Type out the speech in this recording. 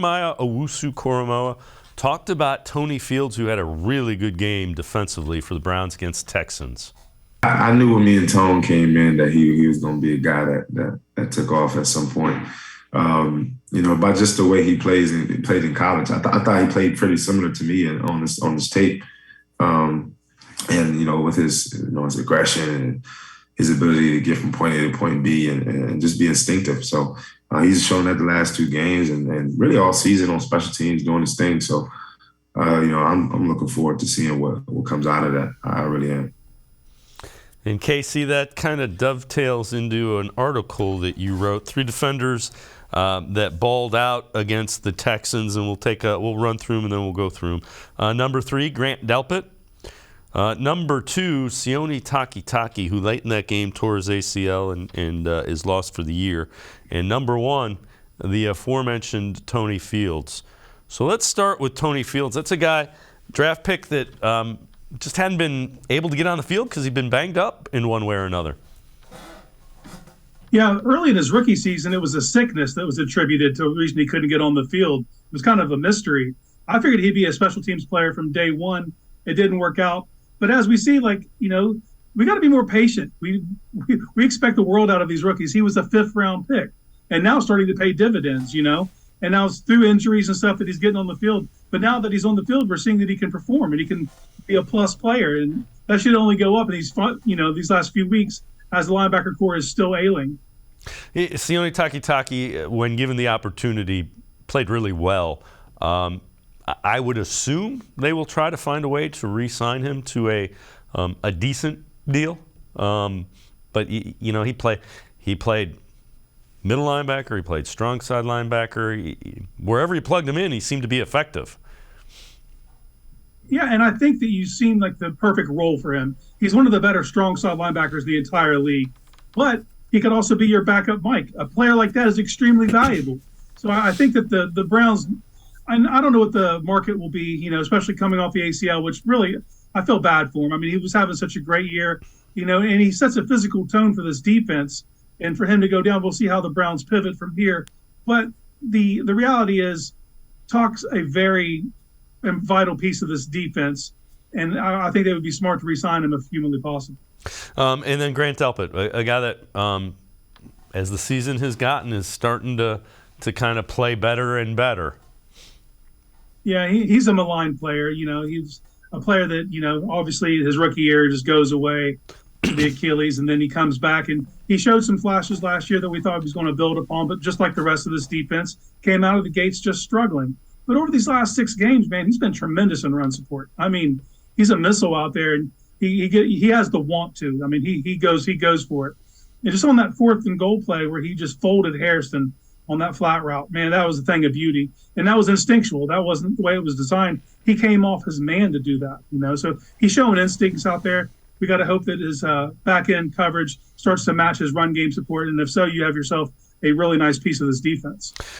Owusu-Koramoah talked about Tony Fields, who had a really good game defensively for the Browns against Texans. I knew when me and Tone came in that he was going to be a guy that took off at some point. By just the way he played in college, I thought he played pretty similar to me on this tape. With his aggression and his ability to get from point A to point B and just be instinctive. So he's shown that the last two games and really all season on special teams doing his thing. So I'm looking forward to seeing what comes out of that. I really am. And Casey, that kind of dovetails into an article that you wrote. 3 defenders that balled out against the Texans, and we'll run through them and then we'll go through them. Number 3, Grant Delpit. Number 2, Sione Takitaki, who late in that game tore his ACL and is lost for the year. And number 1, the aforementioned Tony Fields. So let's start with Tony Fields. That's a guy, draft pick that just hadn't been able to get on the field because he'd been banged up in one way or another. Yeah, early in his rookie season, it was a sickness that was attributed to the reason he couldn't get on the field. It was kind of a mystery. I figured he'd be a special teams player from day one. It didn't work out. But as we see, we got to be more patient. We expect the world out of these rookies. He was a 5th-round pick, and now starting to pay dividends, And now it's through injuries and stuff that he's getting on the field. But now that he's on the field, we're seeing that he can perform and he can be a plus player. And that should only go up. And these last few weeks, as the linebacker core is still ailing. Sione Takitaki, when given the opportunity, played really well. I would assume they will try to find a way to re-sign him to a decent deal. But he played middle linebacker, he played strong side linebacker. Wherever you plugged him in, he seemed to be effective. Yeah, and I think that you seem like the perfect role for him. He's one of the better strong side linebackers in the entire league. But he could also be your backup Mike. A player like that is extremely valuable. So I think that the Browns, and I don't know what the market will be, especially coming off the ACL, which really I feel bad for him. I mean, he was having such a great year, and he sets a physical tone for this defense. And for him to go down, we'll see how the Browns pivot from here. But the reality is, Talk's a very vital piece of this defense, and I think they would be smart to re-sign him if humanly possible. And then Grant Delpit, a guy that, as the season has gotten, is starting to kind of play better and better. Yeah, he's a maligned player. He's a player that, obviously his rookie year just goes away, the Achilles, and then he comes back. And he showed some flashes last year that we thought he was going to build upon, but just like the rest of this defense, came out of the gates just struggling. But over these last 6 games, man, he's been tremendous in run support. I mean, he's a missile out there, and he has the want to. I mean, he goes for it. And just on that 4th and goal play where he just folded Hairston on that flat route, man, that was a thing of beauty. And that was instinctual. That wasn't the way it was designed. He came off his man to do that, So he's showing instincts out there. We got to hope that his back-end coverage starts to match his run game support. And if so, you have yourself a really nice piece of this defense.